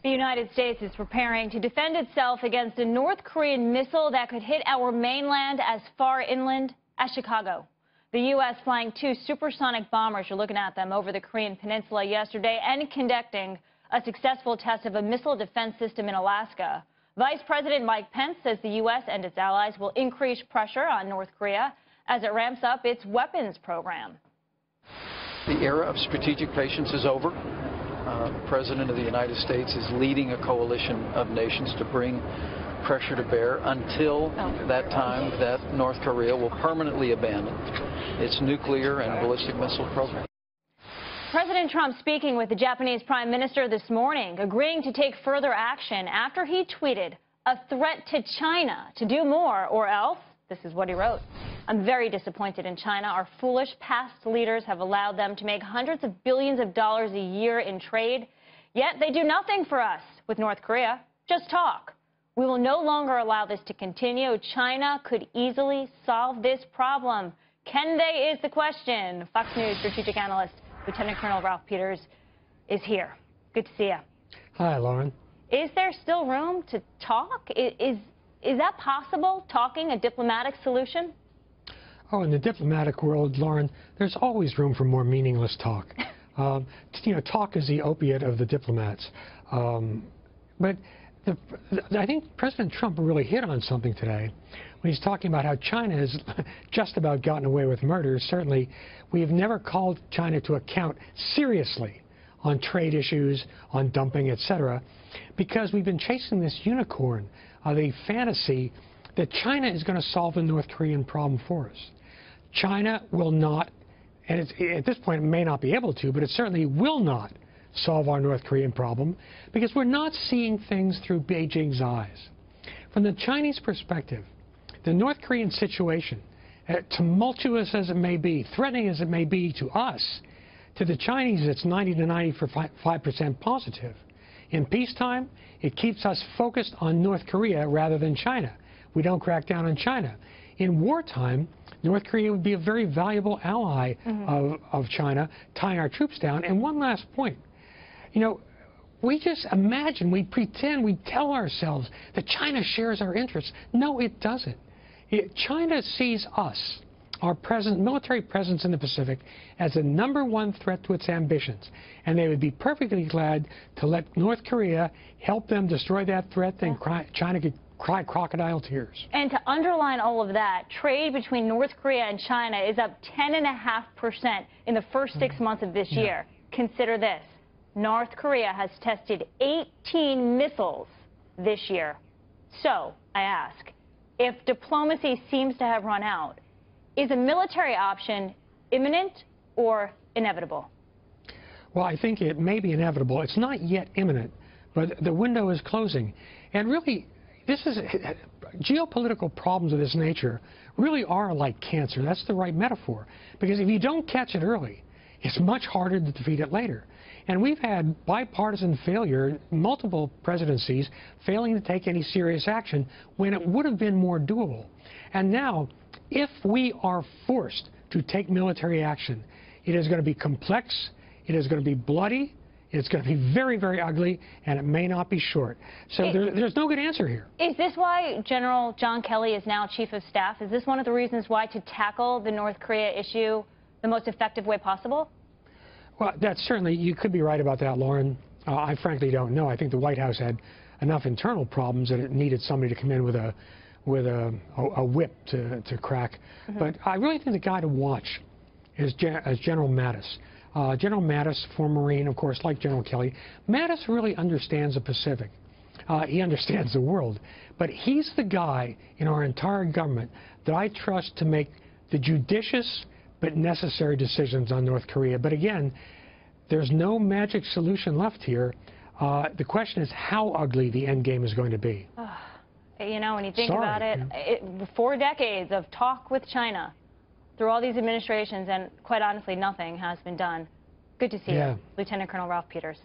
The United States is preparing to defend itself against a North Korean missile that could hit our mainland as far inland as Chicago. The U.S. flying two supersonic bombers, you're looking at them, over the Korean peninsula yesterday and conducting a successful test of a missile defense system in Alaska. Vice President Mike Pence says the U.S. and its allies will increase pressure on North Korea as it ramps up its weapons program. The era of strategic patience is over. The President of the United States is leading a coalition of nations to bring pressure to bear until that time that North Korea will permanently abandon its nuclear and ballistic missile program. President Trump speaking with the Japanese Prime Minister this morning, agreeing to take further action after he tweeted a threat to China to do more or else. This is what he wrote. I'm very disappointed in China. Our foolish past leaders have allowed them to make hundreds of billions of dollars a year in trade, yet they do nothing for us with North Korea. Just talk. We will no longer allow this to continue. China could easily solve this problem. Can they is the question. Fox News strategic analyst Lieutenant Colonel Ralph Peters is here. Good to see you. Hi, Lauren. Is there still room to talk? Is that possible, talking, a diplomatic solution? Oh, in the diplomatic world, Lauren, there's always room for more meaningless talk. Talk is the opiate of the diplomats. But I think President Trump really hit on something today when he's talking about how China has just about gotten away with murder. Certainly, we have never called China to account seriously on trade issues, on dumping, etc., because we've been chasing this unicorn, the fantasy that China is going to solve the North Korean problem for us. China will not, and at this point it may not be able to, but it certainly will not solve our North Korean problem because we're not seeing things through Beijing's eyes. From the Chinese perspective, the North Korean situation, tumultuous as it may be, threatening as it may be to us, to the Chinese it's 90 to 95% positive. In peacetime, it keeps us focused on North Korea rather than China. We don't crack down on China. In wartime, North Korea would be a very valuable ally of China, tying our troops down. And one last point. We just imagine, we pretend, we tell ourselves that China shares our interests. No, it doesn't. China sees us, our military presence in the Pacific, as the #1 threat to its ambitions. And they would be perfectly glad to let North Korea help them destroy that threat, then China could cry crocodile tears. And to underline all of that, trade between North Korea and China is up 10.5% in the first 6 months of this year. Consider this. North Korea has tested 18 missiles this year. So, I ask, if diplomacy seems to have run out, is a military option imminent or inevitable? Well, I think it may be inevitable. It's not yet imminent, but the window is closing. And really, geopolitical problems of this nature really are like cancer. That's the right metaphor. Because if you don't catch it early, it's much harder to defeat it later. And we've had bipartisan failure, multiple presidencies failing to take any serious action when it would have been more doable. And now, if we are forced to take military action, it is going to be complex, it is going to be bloody, it's going to be very, very ugly, and it may not be short. So there's no good answer here. Is this why General John Kelly is now Chief of Staff? Is this one of the reasons why to tackle the North Korea issue the most effective way possible? Well, that's certainly, you could be right about that, Lauren. I frankly don't know. I think the White House had enough internal problems that it needed somebody to come in with a whip to crack. But I really think the guy to watch is General Mattis. General Mattis, former Marine, of course, like General Kelly. Mattis really understands the Pacific. He understands the world. But he's the guy in our entire government that I trust to make the judicious but necessary decisions on North Korea. But again, there's no magic solution left here. The question is how ugly the end game is going to be. When you think about it, 4 decades of talk with China through all these administrations, and quite honestly, nothing has been done. Good to see you, Lieutenant Colonel Ralph Peters.